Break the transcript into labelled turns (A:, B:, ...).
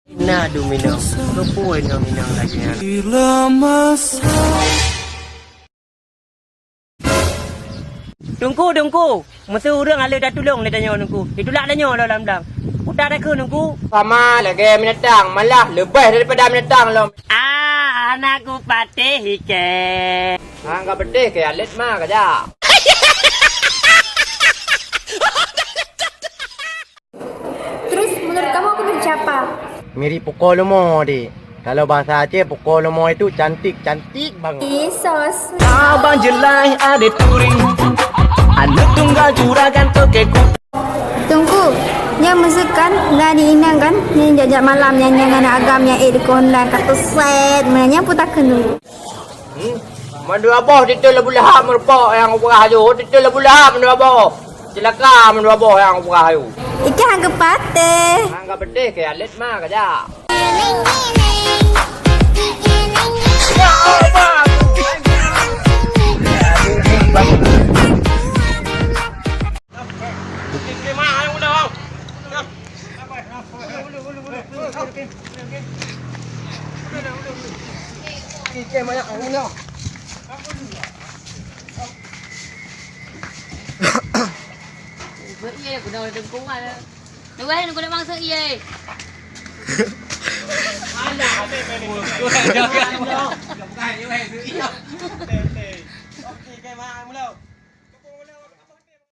A: Na Minang. Lupa na Minang lagi. Dungku. Masa orang ala dah tolong dia tanya dungku. Itulah tanya dalam. Udah dah ke dungku?
B: Sama lagi menetang. Malah lebih daripada menetang lo.
A: Anakku patih ke.
B: Enggak pedih ke alit mah kaja.
C: Terus menurut kamu aku mirip siapa?
D: Mirip Pukul Lomo, Dik. Kalau bahasa Aceh, Pukul Lomo itu cantik banget.
C: Yesus.
A: Abang jelai ada turing. Anak tunggal juragan kekeku.
C: Tunggu. Yang mesekan, nggak diinang kan? Yang jajak malam, yang anak agam, yang di kondan, kata set. Menanya pun tak kena.
B: Mandu abah titul lah bulah merpok yang berah tu. Titul lah bulah mandu abah. Celaka mandu abah yang berah tu.
C: Iki harga patih.
B: Enggak pedih ke alit mah kaja.
E: Với ye của đời đừng cúng mà đừng quên đừng có mang sợi ye
A: Jangan.